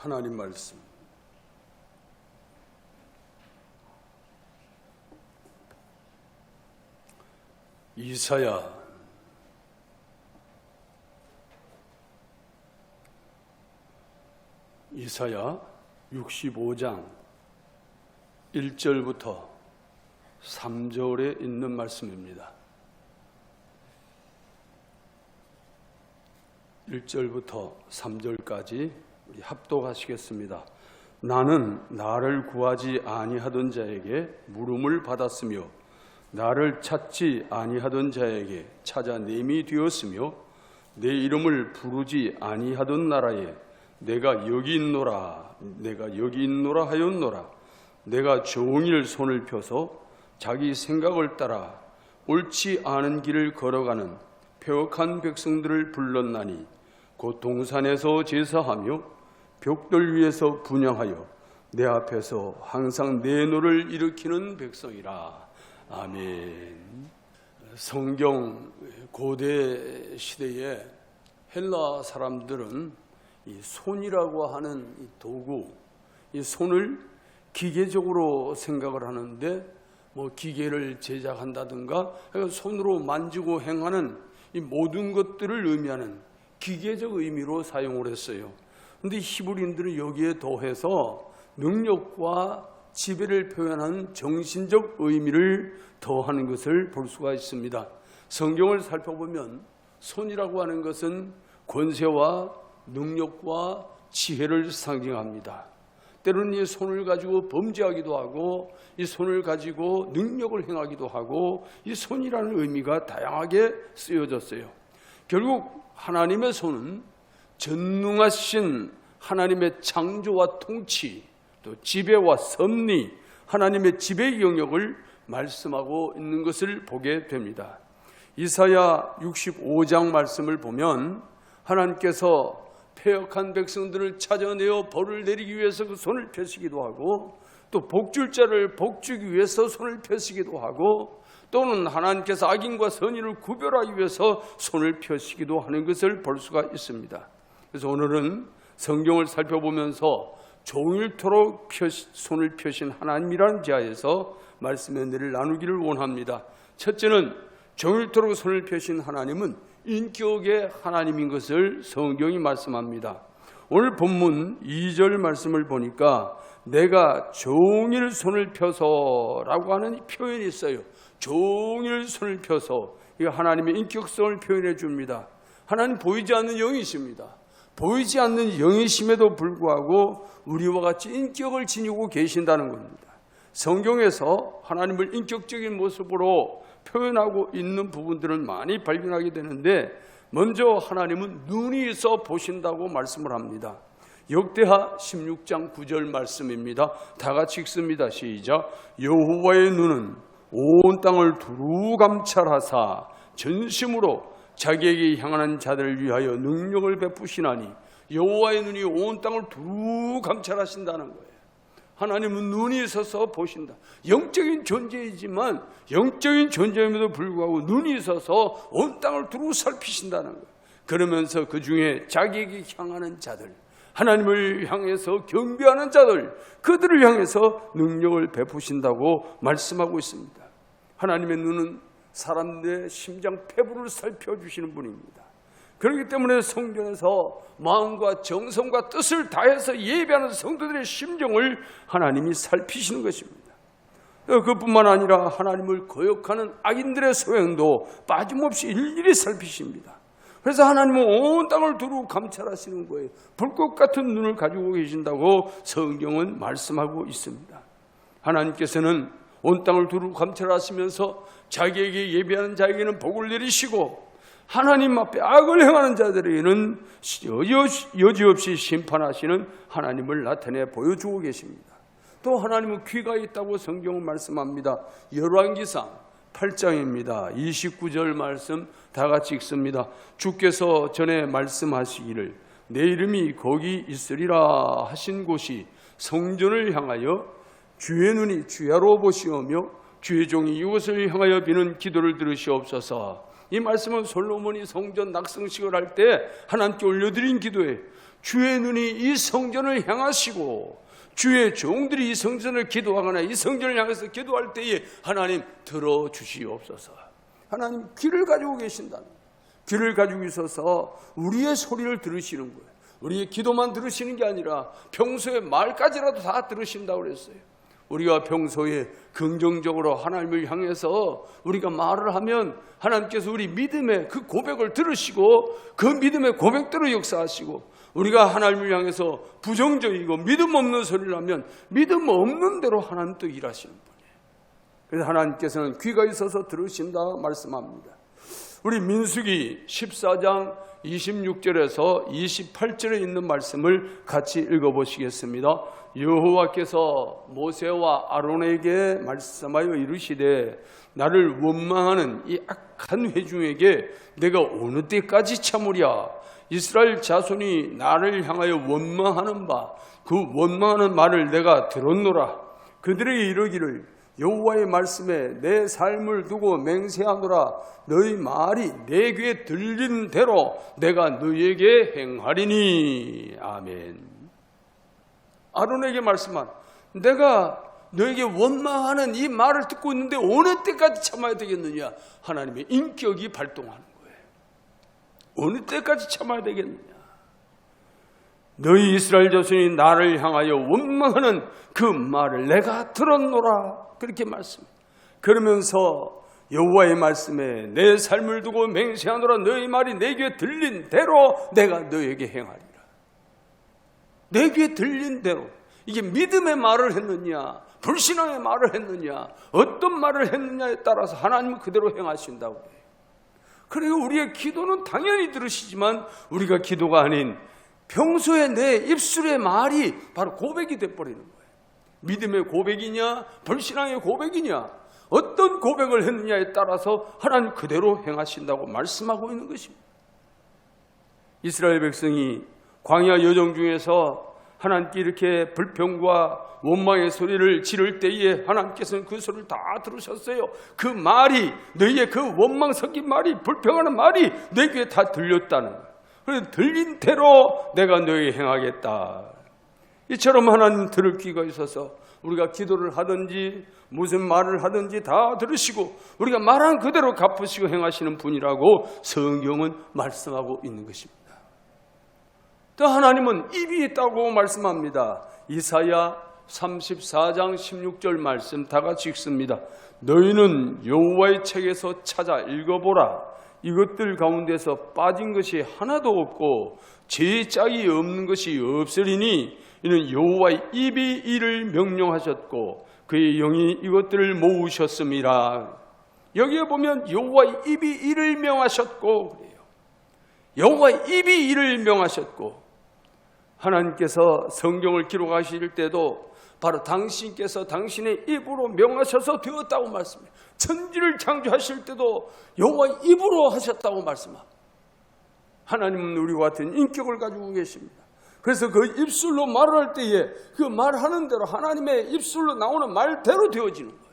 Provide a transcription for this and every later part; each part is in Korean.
하나님 말씀 이사야 65장 1절부터 3절에 있는 말씀입니다. 1절부터 3절까지 우리 합독하시겠습니다. 나는 나를 구하지 아니하던 자에게 물음을 받았으며 나를 찾지 아니하던 자에게 찾아냄이 되었으며 내 이름을 부르지 아니하던 나라에 내가 여기 있노라 하였노라. 내가 종일 손을 펴서 자기 생각을 따라 옳지 않은 길을 걸어가는 폐역한 백성들을 불렀나니 곧 동산에서 제사하며 벽돌 위에서 분향하여 내 앞에서 항상 내 노를 일으키는 백성이라. 아멘. 성경 고대 시대에 헬라 사람들은 이 손이라고 하는 이 도구, 이 손을 기계적으로 생각을 하는데 뭐 기계를 제작한다든가 손으로 만지고 행하는 이 모든 것들을 의미하는 기계적 의미로 사용을 했어요. 그런데 히브리인들은 여기에 더해서 능력과 지배를 표현하는 정신적 의미를 더하는 것을 볼 수가 있습니다. 성경을 살펴보면 손이라고 하는 것은 권세와 능력과 지혜를 상징합니다. 때로는 이 손을 가지고 범죄하기도 하고 이 손을 가지고 능력을 행하기도 하고 이 손이라는 의미가 다양하게 쓰여졌어요. 결국 하나님의 손은 전능하신 하나님의 창조와 통치, 또 지배와 섭리, 하나님의 지배 영역을 말씀하고 있는 것을 보게 됩니다. 이사야 65장 말씀을 보면 하나님께서 폐역한 백성들을 찾아내어 벌을 내리기 위해서 그 손을 펴시기도 하고 또 복줄 자를 복주기 위해서 손을 펴시기도 하고 또는 하나님께서 악인과 선인을 구별하기 위해서 손을 펴시기도 하는 것을 볼 수가 있습니다. 그래서 오늘은 성경을 살펴보면서 종일토록 손을 펴신 하나님이라는 지하에서 말씀의 은혜를 나누기를 원합니다. 첫째는 종일토록 손을 펴신 하나님은 인격의 하나님인 것을 성경이 말씀합니다. 오늘 본문 2절 말씀을 보니까 내가 종일 손을 펴서 라고 하는 표현이 있어요. 종일 손을 펴서, 이거 하나님의 인격성을 표현해 줍니다. 하나님 보이지 않는 영이십니다. 보이지 않는 영이심에도 불구하고 우리와 같이 인격을 지니고 계신다는 겁니다. 성경에서 하나님을 인격적인 모습으로 표현하고 있는 부분들을 많이 발견하게 되는데 먼저 하나님은 눈이 있어 보신다고 말씀을 합니다. 역대하 16장 9절 말씀입니다. 다 같이 읽습니다. 시작. 여호와의 눈은 온 땅을 두루 감찰하사 전심으로 자기에게 향하는 자들을 위하여 능력을 베푸시나니 여호와의 눈이 온 땅을 두루 감찰하신다는 거예요. 하나님은 눈이 있어서 보신다. 영적인 존재이지만 영적인 존재임에도 불구하고 눈이 있어서 온 땅을 두루 살피신다는 거예요. 그러면서 그 중에 자기에게 향하는 자들, 하나님을 향해서 경배하는 자들, 그들을 향해서 능력을 베푸신다고 말씀하고 있습니다. 하나님의 눈은 사람들의 심장 폐부를 살펴주시는 분입니다. 그렇기 때문에 성전에서 마음과 정성과 뜻을 다해서 예배하는 성도들의 심정을 하나님이 살피시는 것입니다. 그뿐만 아니라 하나님을 거역하는 악인들의 소행도 빠짐없이 일일이 살피십니다. 그래서 하나님은 온 땅을 두루 감찰하시는 거예요. 불꽃 같은 눈을 가지고 계신다고 성경은 말씀하고 있습니다. 하나님께서는 온 땅을 두루 감찰하시면서 자기에게 예배하는 자에게는 복을 내리시고 하나님 앞에 악을 행하는 자들에게는 여지없이 심판하시는 하나님을 나타내 보여주고 계십니다. 또 하나님은 귀가 있다고 성경은 말씀합니다. 열왕기상 8장입니다. 29절 말씀 다 같이 읽습니다. 주께서 전에 말씀하시기를 내 이름이 거기 있으리라 하신 곳이 성전을 향하여 주의 눈이 주야로 보시오며 주의 종이 이곳을 향하여 비는 기도를 들으시옵소서. 이 말씀은 솔로몬이 성전 낙성식을 할 때 하나님께 올려드린 기도예요. 주의 눈이 이 성전을 향하시고 주의 종들이 이 성전을 기도하거나 이 성전을 향해서 기도할 때에 하나님 들어주시옵소서. 하나님 귀를 가지고 계신다는 거예요. 귀를 가지고 있어서 우리의 소리를 들으시는 거예요. 우리의 기도만 들으시는 게 아니라 평소에 말까지라도 다 들으신다고 그랬어요. 우리가 평소에 긍정적으로 하나님을 향해서 우리가 말을 하면 하나님께서 우리 믿음의 그 고백을 들으시고 그 믿음의 고백대로 역사하시고, 우리가 하나님을 향해서 부정적이고 믿음 없는 소리를 하면 믿음 없는 대로 하나님 또 일하시는 분이에요. 그래서 하나님께서는 귀가 있어서 들으신다 말씀합니다. 우리 민수기 14장 26절에서 28절에 있는 말씀을 같이 읽어보시겠습니다. 여호와께서 모세와 아론에게 말씀하여 이르시되 나를 원망하는 이 악한 회중에게 내가 어느 때까지 참으랴. 이스라엘 자손이 나를 향하여 원망하는 바 그 원망하는 말을 내가 들었노라. 그들에게 이르기를 여호와의 말씀에 내 삶을 두고 맹세하노라. 너희 말이 내 귀에 들린 대로 내가 너희에게 행하리니. 아멘. 아론에게 말씀한, 내가 너에게 원망하는 이 말을 듣고 있는데 어느 때까지 참아야 되겠느냐. 하나님의 인격이 발동하는 거예요. 어느 때까지 참아야 되겠느냐. 너희 이스라엘 자손이 나를 향하여 원망하는 그 말을 내가 들었노라. 그렇게 말씀해요. 그러면서 여호와의 말씀에 내 삶을 두고 맹세하노라. 너희 말이 내 귀에 들린 대로 내가 너에게 행하리라. 내 귀에 들린 대로. 이게 믿음의 말을 했느냐 불신앙의 말을 했느냐 어떤 말을 했느냐에 따라서 하나님은 그대로 행하신다고 해요. 그리고 우리의 기도는 당연히 들으시지만 우리가 기도가 아닌 평소에 내 입술의 말이 바로 고백이 돼버리는 거예요. 믿음의 고백이냐 불신앙의 고백이냐 어떤 고백을 했느냐에 따라서 하나님 그대로 행하신다고 말씀하고 있는 것입니다. 이스라엘 백성이 광야 여정 중에서 하나님께 이렇게 불평과 원망의 소리를 지를 때에 하나님께서는 그 소리를 다 들으셨어요. 그 말이 너희의 그 원망 섞인 말이 불평하는 말이 내 귀에 다 들렸다는 거예요. 그래서 들린 대로 내가 너희에게 행하겠다. 이처럼 하나님 들을 귀가 있어서 우리가 기도를 하든지 무슨 말을 하든지 다 들으시고 우리가 말한 그대로 갚으시고 행하시는 분이라고 성경은 말씀하고 있는 것입니다. 또 하나님은 입이 있다고 말씀합니다. 이사야 34장 16절 말씀 다 같이 읽습니다. 너희는 여호와의 책에서 찾아 읽어보라. 이것들 가운데서 빠진 것이 하나도 없고 죄의 짝이 없는 것이 없으리니 이는 여호와의 입이 이를 명령하셨고 그의 영이 이것들을 모으셨음이라. 여기에 보면 여호와의 입이 이를 명하셨고 그래요. 여호와의 입이 이를 명하셨고 하나님께서 성경을 기록하실 때도 바로 당신께서 당신의 입으로 명하셔서 되었다고 말씀해요. 천지를 창조하실 때도 여호와의 입으로 하셨다고 말씀합니다. 하나님은 우리와 같은 인격을 가지고 계십니다. 그래서 그 입술로 말을 할 때에 그 말하는 대로 하나님의 입술로 나오는 말대로 되어지는 거예요.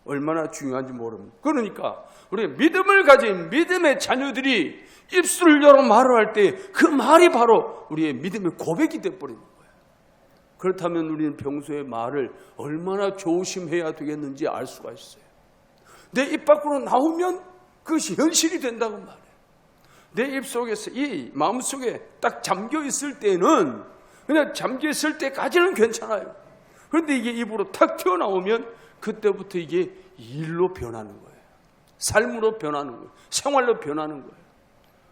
얼마나 중요한지 모릅니다. 그러니까 우리가 믿음을 가진 믿음의 자녀들이 입술을 열어 말을 할 때 그 말이 바로 우리의 믿음의 고백이 되어버리는 거예요. 그렇다면 우리는 평소에 말을 얼마나 조심해야 되겠는지 알 수가 있어요. 내 입 밖으로 나오면 그것이 현실이 된다고 말해요. 내 입 속에서 이 마음속에 딱 잠겨 있을 때는 그냥 잠겨 있을 때까지는 괜찮아요. 그런데 이게 입으로 탁 튀어나오면 그때부터 이게 일로 변하는 거예요. 삶으로 변하는 거예요. 생활로 변하는 거예요.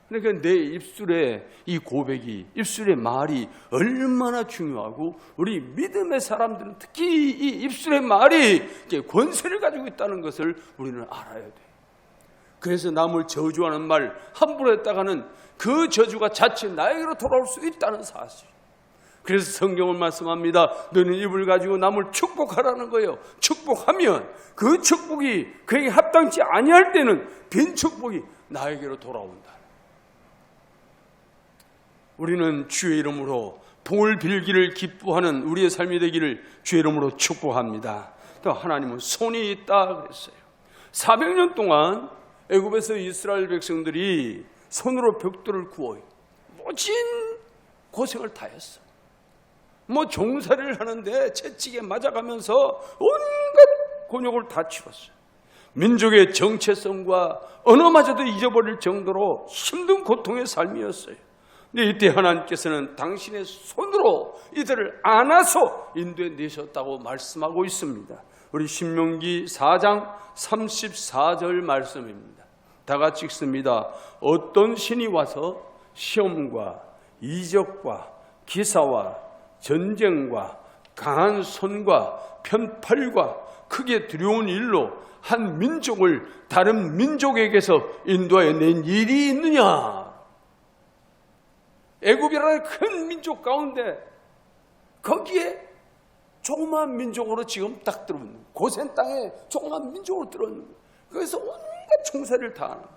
그러니까 내 입술의 이 고백이, 입술의 말이 얼마나 중요하고 우리 믿음의 사람들은 특히 이 입술의 말이 권세를 가지고 있다는 것을 우리는 알아야 돼요. 그래서 남을 저주하는 말 함부로 했다가는 그 저주가 자칫 나에게로 돌아올 수 있다는 사실. 그래서 성경은 말씀합니다. 너는 입을 가지고 남을 축복하라는 거예요. 축복하면 그 축복이 그에게 합당치 아니할 때는 빈 축복이 나에게로 돌아온다. 우리는 주의 이름으로 복을 빌기를 기뻐하는 우리의 삶이 되기를 주의 이름으로 축복합니다. 또 하나님은 손이 있다 그랬어요. 400년 동안 애굽에서 이스라엘 백성들이 손으로 벽돌을 구워요. 모진 고생을 다 했어. 뭐 종살이를 하는데 채찍에 맞아가면서 온갖 곤욕을 다 치렀어요. 민족의 정체성과 언어마저도 잊어버릴 정도로 힘든 고통의 삶이었어요. 근데 이때 하나님께서는 당신의 손으로 이들을 안아서 인도해 내셨다고 말씀하고 있습니다. 우리 신명기 4장 34절 말씀입니다. 다 같이 읽습니다. 어떤 신이 와서 시험과 이적과 기사와 전쟁과 강한 손과 편팔과 크게 두려운 일로 한 민족을 다른 민족에게서 인도하여 낸 일이 있느냐? 애굽이라는 큰 민족 가운데 거기에 조그마한 민족으로 지금 딱 들어오는 거예요. 고센 땅에 조그마한 민족으로 들어오는 거예요. 그래서 온갖 종살이를 다 하는 거예요.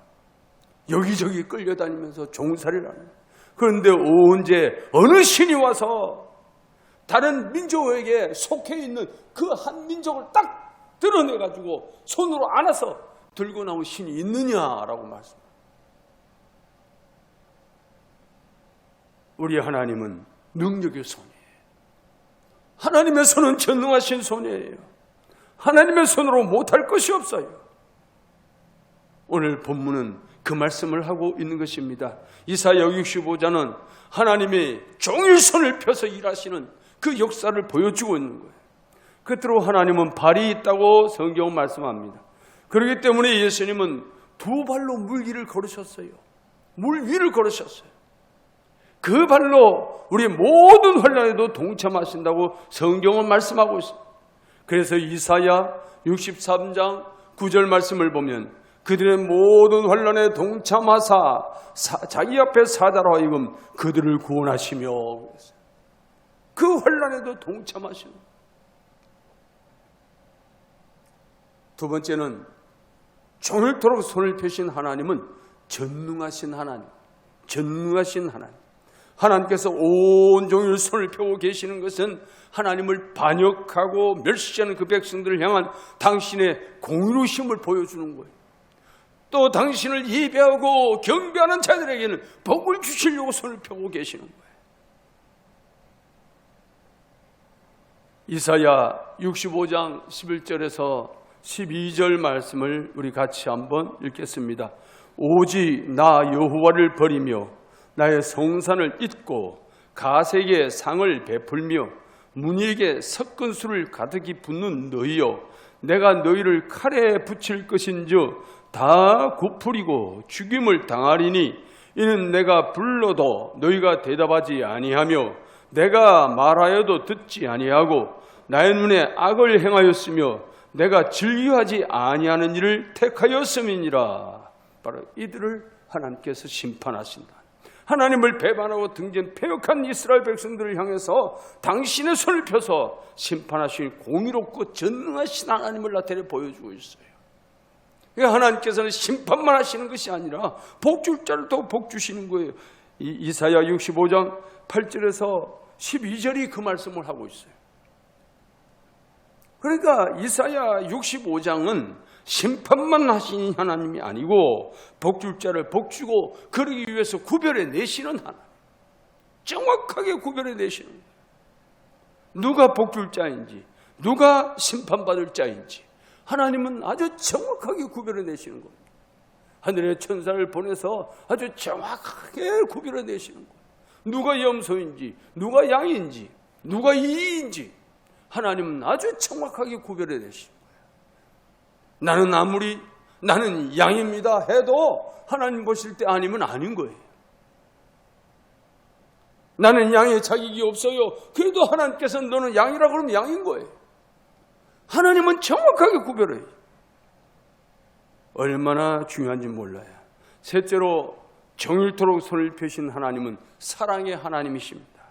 여기저기 끌려다니면서 종살이를 하는 거예요. 그런데 언제 어느 신이 와서 다른 민족에게 속해 있는 그 한 민족을 딱 드러내가지고 손으로 안아서 들고 나온 신이 있느냐라고 말씀합니다. 우리 하나님은 능력의 손이에요. 하나님의 손은 전능하신 손이에요. 하나님의 손으로 못할 것이 없어요. 오늘 본문은 그 말씀을 하고 있는 것입니다. 이사야 65장은 하나님이 종일 손을 펴서 일하시는 그 역사를 보여주고 있는 거예요. 끝으로 하나님은 발이 있다고 성경은 말씀합니다. 그렇기 때문에 예수님은 두 발로 물 위를 걸으셨어요. 물 위를 걸으셨어요. 그 발로 우리 모든 환난에도 동참하신다고 성경은 말씀하고 있습니다. 그래서 이사야 63장 9절 말씀을 보면 그들의 모든 환난에 동참하사 자기 앞에 사자로 하여금 그들을 구원하시며 그 환난에도 동참하시는. 두 번째는 종일토록 손을 펴신 하나님은 전능하신 하나님, 전능하신 하나님. 하나님께서 온종일 손을 펴고 계시는 것은 하나님을 반역하고 멸시하는 그 백성들을 향한 당신의 공의로우심을 보여주는 거예요. 또 당신을 예배하고 경배하는 자들에게는 복을 주시려고 손을 펴고 계시는 거예요. 이사야 65장 11절에서 12절 말씀을 우리 같이 한번 읽겠습니다. 오직 나 여호와를 버리며 나의 성산을 잊고 가색의 상을 베풀며 문희에게 섞은 술을 가득히 붓는 너희여, 내가 너희를 칼에 붙일 것인즉 다 굽풀이고 죽임을 당하리니 이는 내가 불러도 너희가 대답하지 아니하며 내가 말하여도 듣지 아니하고 나의 눈에 악을 행하였으며 내가 즐겨하지 아니하는 일을 택하였음이니라. 바로 이들을 하나님께서 심판하신다. 하나님을 배반하고 등진 패역한 이스라엘 백성들을 향해서 당신의 손을 펴서 심판하신 공의롭고 전능하신 하나님을 나타내 보여주고 있어요. 하나님께서는 심판만 하시는 것이 아니라 복 줄 자를 더 복 주시는 거예요. 이사야 65장 8절에서 12절이 그 말씀을 하고 있어요. 그러니까 이사야 65장은 심판만 하시는 하나님이 아니고 복 줄 자를 복 주고 그러기 위해서 구별해 내시는 하나님, 정확하게 구별해 내시는 거예요. 누가 복 줄 자인지 누가 심판받을 자인지 하나님은 아주 정확하게 구별해 내시는 겁니다. 하늘의 천사를 보내서 아주 정확하게 구별해 내시는 거예요. 누가 염소인지 누가 양인지 누가 이인지 하나님은 아주 정확하게 구별해 내시는 거예요. 나는 아무리 나는 양입니다 해도 하나님 보실 때 아니면 아닌 거예요. 나는 양의 자격이 없어요. 그래도 하나님께서는 너는 양이라 그러면 양인 거예요. 하나님은 정확하게 구별해요. 얼마나 중요한지 몰라요. 셋째로 정일토록 손을 펴신 하나님은 사랑의 하나님이십니다.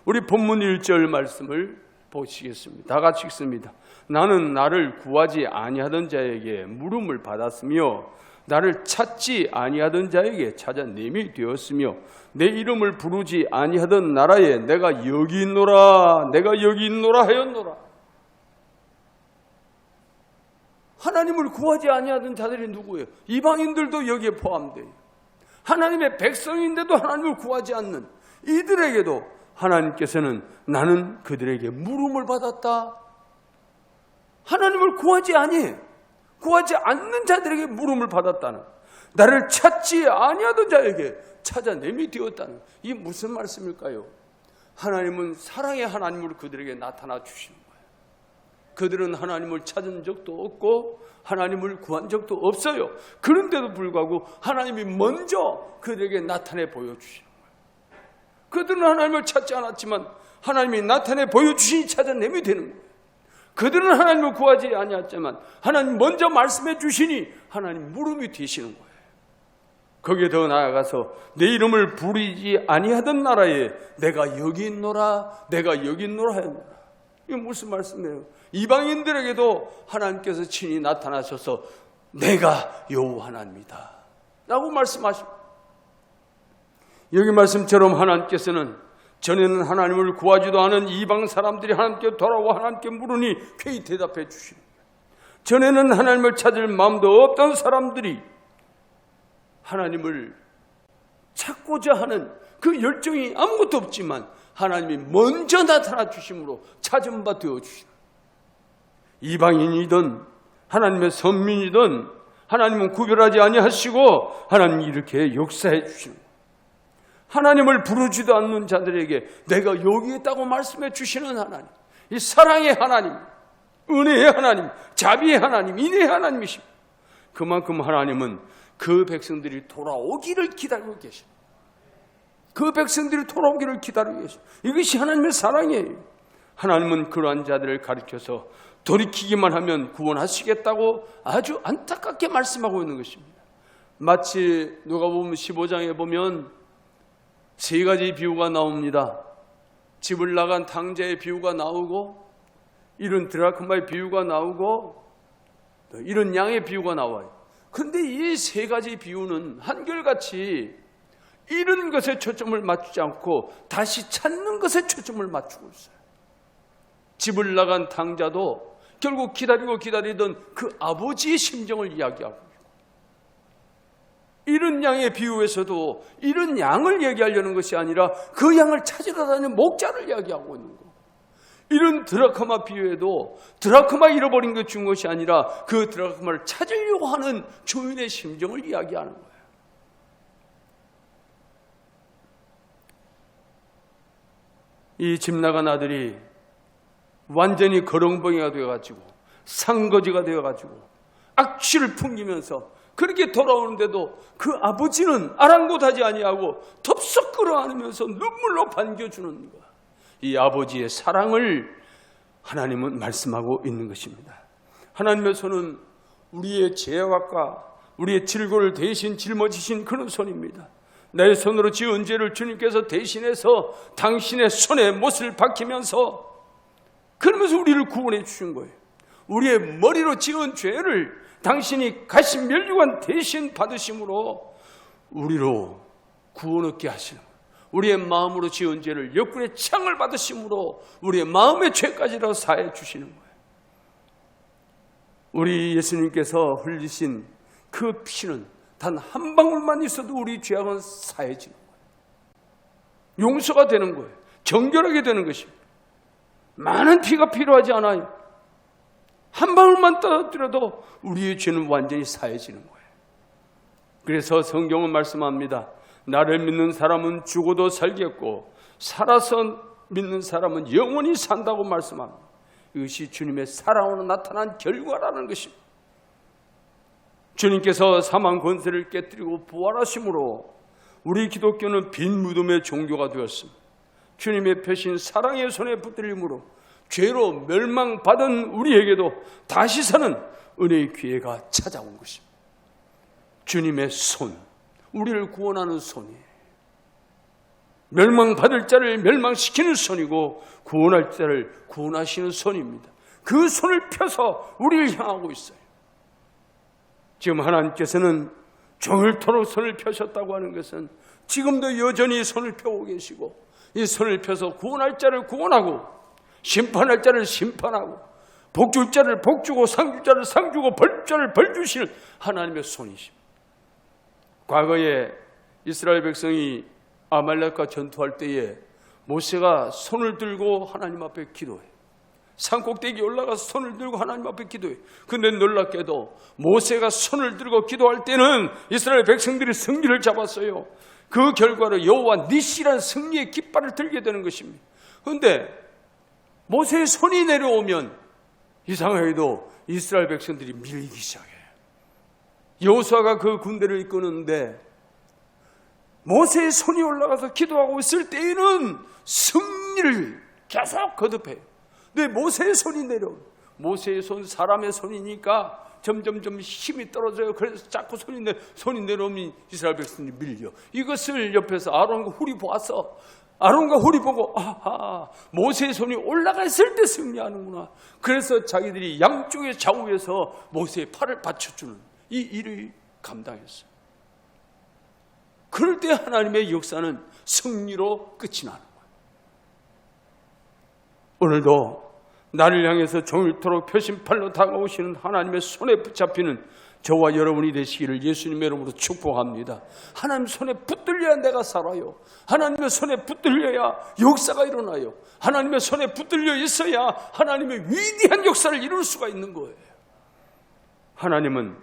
우리 본문 1절 말씀을 보시겠습니다. 다 같이 읽습니다. 나는 나를 구하지 아니하던 자에게 물음을 받았으며 나를 찾지 아니하던 자에게 찾아냄이 되었으며 내 이름을 부르지 아니하던 나라에 내가 여기 있노라 내가 여기 있노라 하였노라. 하나님을 구하지 아니하던 자들이 누구예요? 이방인들도 여기에 포함돼요. 하나님의 백성인데도 하나님을 구하지 않는 이들에게도 하나님께서는 나는 그들에게 물음을 받았다. 하나님을 구하지 않는 자들에게 물음을 받았다는, 나를 찾지 아니하던 자에게 찾아냄이 되었다는, 이게 무슨 말씀일까요? 하나님은 사랑의 하나님으로 그들에게 나타나 주시는 거예요. 그들은 하나님을 찾은 적도 없고 하나님을 구한 적도 없어요. 그런데도 불구하고 하나님이 먼저 그들에게 나타내 보여주시는 거예요. 그들은 하나님을 찾지 않았지만 하나님이 나타내 보여주시니 찾아내면 되는 거예요. 그들은 하나님을 구하지 아니했지만 하나님 먼저 말씀해 주시니 하나님 물음이 되시는 거예요. 거기에 더 나아가서 내 이름을 부르지 아니하던 나라에 내가 여기 있노라, 내가 여기 있노라 했노라. 이게 무슨 말씀이에요? 이방인들에게도 하나님께서 친히 나타나셔서 내가 여호와 하나님이다 라고 말씀하십니다. 여기 말씀처럼 하나님께서는 전에는 하나님을 구하지도 않은 이방 사람들이 하나님께 돌아와 하나님께 물으니 쾌히 대답해 주십니다. 전에는 하나님을 찾을 마음도 없던 사람들이 하나님을 찾고자 하는 그 열정이 아무것도 없지만 하나님이 먼저 나타나 주심으로 찾은 바 되어 주십니다. 이방인이든 하나님의 선민이든 하나님은 구별하지 아니하시고 하나님이 이렇게 역사해 주십니다. 하나님을 부르지도 않는 자들에게 내가 여기 있다고 말씀해 주시는 하나님, 이 사랑의 하나님, 은혜의 하나님, 자비의 하나님, 인애의 하나님이십니다. 그만큼 하나님은 그 백성들이 돌아오기를 기다리고 계십니다. 그 백성들이 돌아오기를 기다리고 계십니다. 이것이 하나님의 사랑이에요. 하나님은 그러한 자들을 가르쳐서 돌이키기만 하면 구원하시겠다고 아주 안타깝게 말씀하고 있는 것입니다. 마치 누가복음 15장에 보면 세 가지 비유가 나옵니다. 집을 나간 탕자의 비유가 나오고, 이런 드라크마의 비유가 나오고, 이런 양의 비유가 나와요. 그런데 이 세 가지 비유는 한결같이 이런 것에 초점을 맞추지 않고 다시 찾는 것에 초점을 맞추고 있어요. 집을 나간 탕자도 결국 기다리던 그 아버지의 심정을 이야기하고 있고, 이런 양의 비유에서도 이런 양을 얘기하려는 것이 아니라 그 양을 찾으러 다니는 목자를 이야기하고 있는 거예요. 이런 드라크마 비유에도 드라크마 잃어버린 것 준 것이 아니라 그 드라크마를 찾으려고 하는 주인의 심정을 이야기하는 거예요. 이 집 나간 아들이 완전히 거렁벙이가 되어가지고 상거지가 되어가지고 악취를 풍기면서 그렇게 돌아오는데도 그 아버지는 아랑곳하지 아니하고 덥석 끌어안으면서 눈물로 반겨주는 것, 이 아버지의 사랑을 하나님은 말씀하고 있는 것입니다. 하나님의 손은 우리의 죄악과 우리의 질고를 대신 짊어지신 그런 손입니다. 내 손으로 지은 죄를 주님께서 대신해서 당신의 손에 못을 박히면서 그러면서 우리를 구원해 주신 거예요. 우리의 머리로 지은 죄를 당신이 가신 면류관 대신 받으심으로 우리로 구원 얻게 하시는 거예요. 우리의 마음으로 지은 죄를 역군의 창을 받으심으로 우리의 마음의 죄까지도 사해 주시는 거예요. 우리 예수님께서 흘리신 그 피는 단 한 방울만 있어도 우리 죄악은 사해지는 거예요. 용서가 되는 거예요. 정결하게 되는 것입니다. 많은 피가 필요하지 않아요. 한 방울만 떨어뜨려도 우리의 죄는 완전히 사해지는 거예요. 그래서 성경은 말씀합니다. 나를 믿는 사람은 죽어도 살겠고 살아서 믿는 사람은 영원히 산다고 말씀합니다. 이것이 주님의 사랑으로 나타난 결과라는 것입니다. 주님께서 사망 권세를 깨뜨리고 부활하심으로 우리 기독교는 빈 무덤의 종교가 되었습니다. 주님의 펴신 사랑의 손에 붙들림으로 죄로 멸망받은 우리에게도 다시 사는 은혜의 기회가 찾아온 것입니다. 주님의 손, 우리를 구원하는 손이에요. 멸망받을 자를 멸망시키는 손이고 구원할 자를 구원하시는 손입니다. 그 손을 펴서 우리를 향하고 있어요. 지금 하나님께서는 종일토록 손을 펴셨다고 하는 것은 지금도 여전히 손을 펴고 계시고 이 손을 펴서 구원할 자를 구원하고 심판할 자를 심판하고 복줄 자를 복주고 상줄 자를 상주고 벌 자를 벌주시는 하나님의 손이십니다. 과거에 이스라엘 백성이 아말렉과 전투할 때에 모세가 손을 들고 하나님 앞에 기도해. 산꼭대기에 올라가서 손을 들고 하나님 앞에 기도해. 근데 놀랍게도 모세가 손을 들고 기도할 때는 이스라엘 백성들이 승리를 잡았어요. 그 결과로 여호와 니시라는 승리의 깃발을 들게 되는 것입니다. 그런데 모세의 손이 내려오면 이상하게도 이스라엘 백성들이 밀리기 시작해요. 여호수아가 그 군대를 이끄는데 모세의 손이 올라가서 기도하고 있을 때에는 승리를 계속 거듭해요. 근데 모세의 손이 내려오면, 모세의 손 사람의 손이니까 점점점 힘이 떨어져요. 그래서 자꾸 손이 내려오면 이스라엘 백성들이 밀려. 이것을 옆에서 아론과 훌이 보았어. 아론과 훌이 보고 아하, 모세의 손이 올라가 있을 때 승리하는구나. 그래서 자기들이 양쪽의 좌우에서 모세의 팔을 받쳐주는 이 일을 감당했어요. 그럴 때 하나님의 역사는 승리로 끝이 나는 거예요. 오늘도 나를 향해서 종일토록 표심팔로 다가오시는 하나님의 손에 붙잡히는 저와 여러분이 되시기를 예수님의 이름으로 축복합니다. 하나님 손에 붙들려야 내가 살아요. 하나님의 손에 붙들려야 역사가 일어나요. 하나님의 손에 붙들려 있어야 하나님의 위대한 역사를 이룰 수가 있는 거예요. 하나님은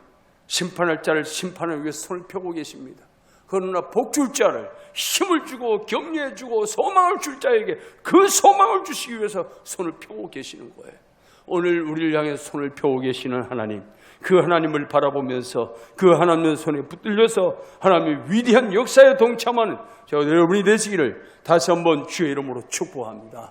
심판할 자를 심판하기 위해 손을 펴고 계십니다. 그러나 복 줄 자를 힘을 주고 격려해 주고 소망을 줄 자에게 그 소망을 주시기 위해서 손을 펴고 계시는 거예요. 오늘 우리를 향해 손을 펴고 계시는 하나님, 그 하나님을 바라보면서 그 하나님의 손에 붙들려서 하나님의 위대한 역사에 동참하는 저와 여러분이 되시기를 다시 한번 주의 이름으로 축복합니다.